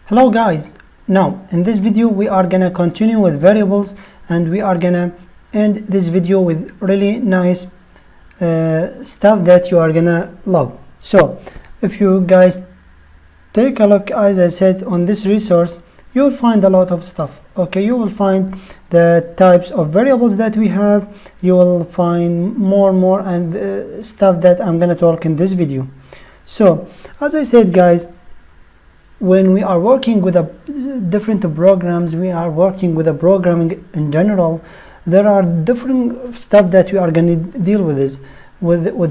Hello guys, now in this video we are gonna continue with variables, and we are gonna end this video with really nice stuff that you are gonna love. So if you guys take a look, as I said, on this resource, you will find a lot of stuff. Okay, you will find the types of variables that we have. You will find more and stuff that I'm gonna talk in this video. So as I said guys, when we are working with different programs, we are working with programming in general, there are different stuff that we are going to deal with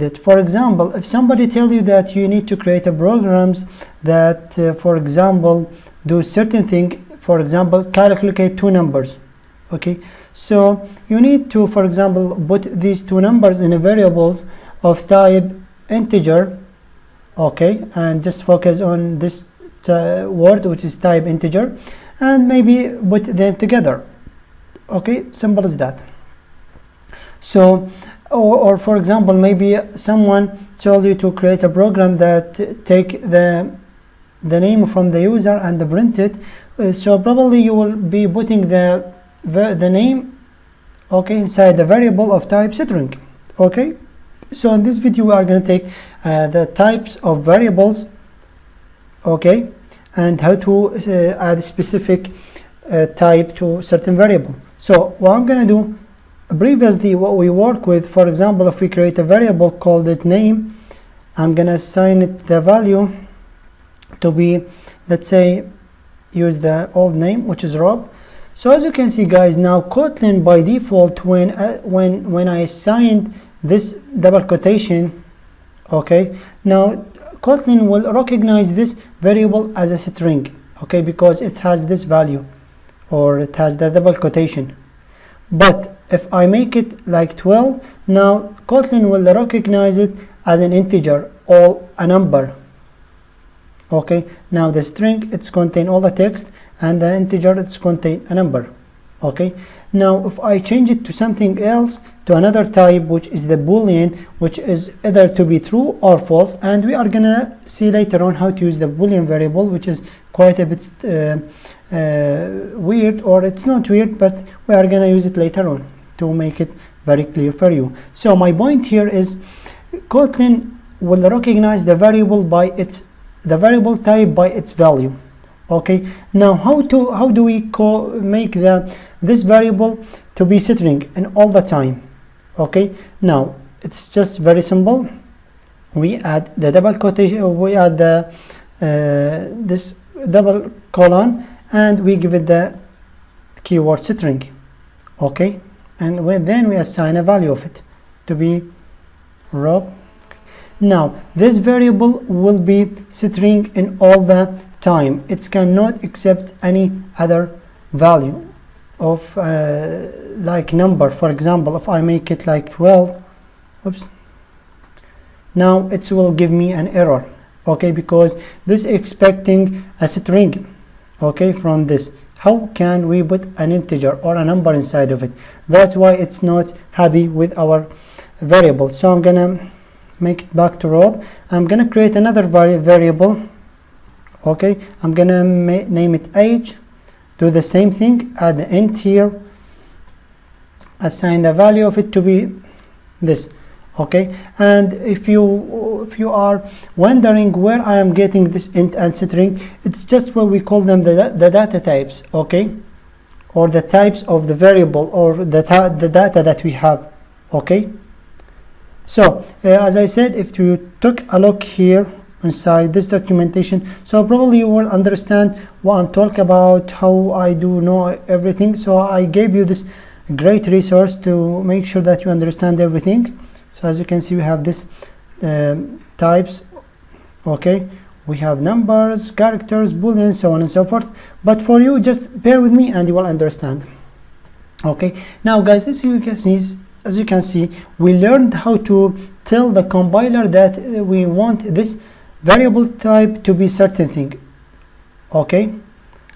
it. For example, if somebody tells you that you need to create programs that for example do certain thing, for example calculate two numbers, okay, so you need to, for example, put these two numbers in a variables of type integer, okay, and just focus on this word which is type integer, and maybe put them together. Okay, simple as that. So or for example, maybe someone told you to create a program that take the name from the user and print it, so probably you will be putting the name, okay, inside the variable of type string. Okay, so in this video we are going to take the types of variables, okay, and how to add a specific type to certain variable. So what I'm going to do, previously what we work with, for example, if we create a variable called it name, I'm going to assign it the value to be, let's say, use the old name which is Rob. So as you can see guys, now Kotlin by default, when I assigned this double quotation, okay, now Kotlin will recognize this variable as a string, okay, because it has this value, or it has the double quotation. But if I make it like 12, now Kotlin will recognize it as an integer or a number. Okay, now the string, it's contain all the text, and the integer, it's contain a number. Okay, now if I change it to something else, to another type, which is the boolean, which is either to be true or false, and we are gonna see later on how to use the boolean variable, which is quite a bit weird, or it's not weird, but we are gonna use it later on to make it very clear for you. So my point here is Kotlin will recognize the variable variable type by its value. Okay, now how do we make this variable to be string in all the time? Okay, now it's just very simple. We add the double quotation, we add the this double colon, and we give it the keyword string. Okay, and then we assign a value of it to be Rob. Now this variable will be string in all the time. It cannot accept any other value of like number. For example, if I make it like 12, oops, now it will give me an error, okay, because this is expecting a string, okay, from this. How can we put an integer or a number inside of it? That's why it's not happy with our variable. So I'm gonna make it back to Rob. I'm gonna create another variable, okay, I'm gonna name it age, do the same thing, add the int here, assign the value of it to be this, okay. And if you are wondering where I am getting this int and string, it's just what we call them the data types, okay, or the types of the variable, or the data that we have, okay. So as I said, if you took a look here inside this documentation, so probably you will understand what I'm talking about, how I do know everything. So I gave you this great resource to make sure that you understand everything. So as you can see, we have this types, okay, we have numbers, characters, boolean, so on and so forth. But for you, just bear with me and you will understand. Okay, now guys, as you can see, we learned how to tell the compiler that we want this variable type to be certain thing, okay,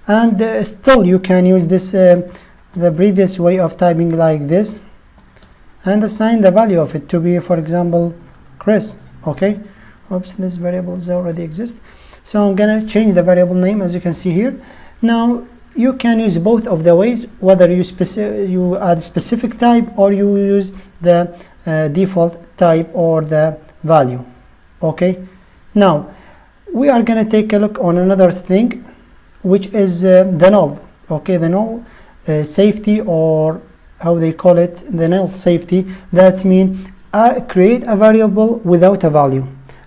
and still you can use this the previous way of typing like this, and assign the value of it to be, for example, Chris. Okay, oops, this variables already exist. So I'm gonna change the variable name, as you can see here. Now you can use both of the ways, whether you add specific type or you use the default type or the value. Okay, now we are gonna take a look on another thing, which is the null. Okay, the null safety, or how they call it, the null safety. That means create a variable without a value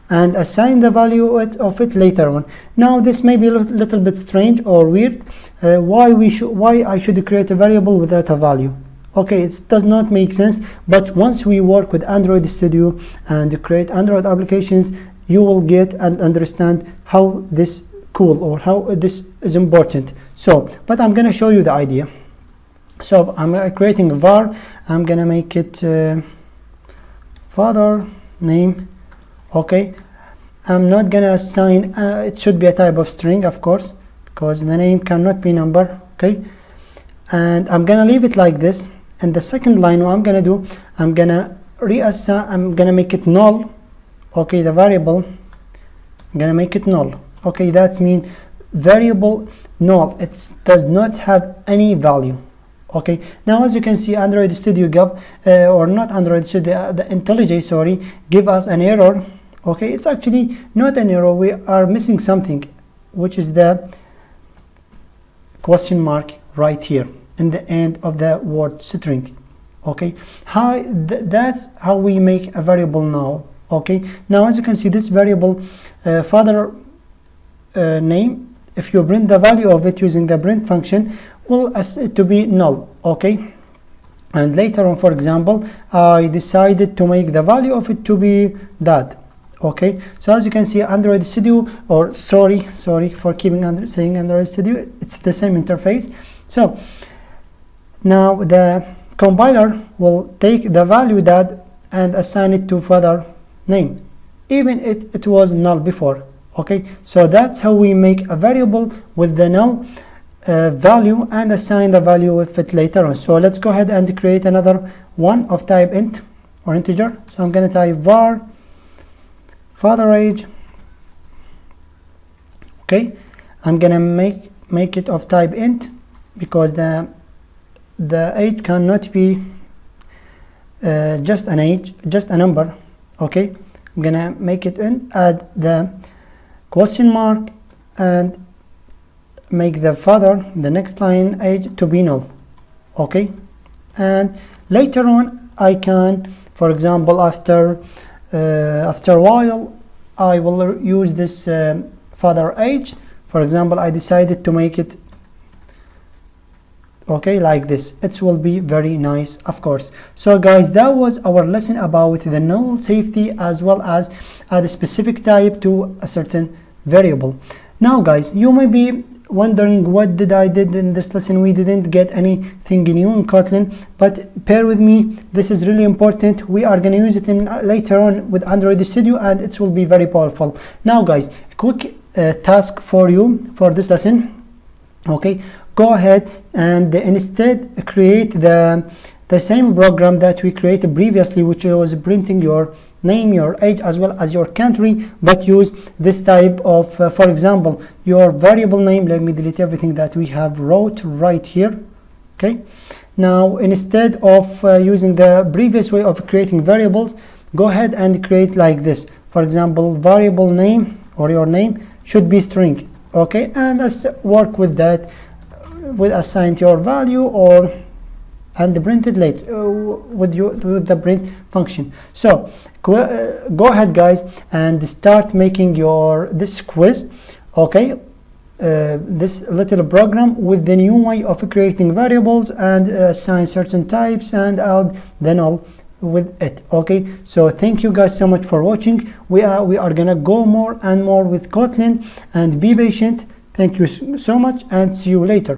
and assign the value of it later on. Now this may be a little bit strange or weird. Why I should create a variable without a value? Okay, it does not make sense, but once we work with Android Studio and create Android applications, you will get and understand how this cool, or how this is important. So, but I'm gonna show you the idea. So I'm creating a var. I'm gonna make it father name. Okay, I'm not gonna assign it should be a type of string, of course, because the name cannot be number. Okay, and I'm gonna leave it like this. And the second line, what I'm gonna do, I'm gonna reassign, I'm gonna make it null. Okay, the variable, I'm gonna make it null. Okay, that means variable null, it does not have any value. Okay, now as you can see, Android Studio or not Android Studio, the IntelliJ, sorry, give us an error. Okay, it's actually not an error, we are missing something, which is the question mark right here in the end of the word string. Okay, that's how we make a variable null. Okay, now as you can see, this variable father name, if you print the value of it using the print function, will ask it to be null. Okay, and later on, for example, I decided to make the value of it to be that. Okay, so as you can see, Android Studio, or sorry for keeping saying Android Studio, it's the same interface. So now the compiler will take the value that and assign it to father name, even if it was null before. Okay, so that's how we make a variable with the null value and assign the value of it later on. So let's go ahead and create another one of type int or integer. So I'm going to type var father age. Okay, I'm going to make it of type int, because the age cannot be just an age, just a number. Okay, I'm gonna make it add the question mark and make the father, the next line, age to be null. Okay, and later on I can, for example, after a while, I will use this father age. For example, I decided to make it okay like this. It will be very nice, of course. So guys, that was our lesson about the null safety, as well as add a specific type to a certain variable. Now guys, you may be wondering what did I did in this lesson. We didn't get anything new in Kotlin, but bear with me, this is really important. We are going to use it in later on with Android Studio, and it will be very powerful. Now guys, a quick task for you for this lesson. Okay, go ahead and instead create the same program that we created previously, which was printing your name, your age, as well as your country, but use this type of for example, your variable name. Let me delete everything that we have wrote right here. Okay, now instead of using the previous way of creating variables, go ahead and create like this. For example, variable name, or your name should be string. Okay, and work with that, with assign your value, or and print it later with the print function. So go ahead guys and start making this quiz. Okay, this little program with the new way of creating variables and assign certain types and add the null with it. Okay, so thank you guys so much for watching. We are gonna go more and more with Kotlin, and be patient. Thank you so much, and see you later.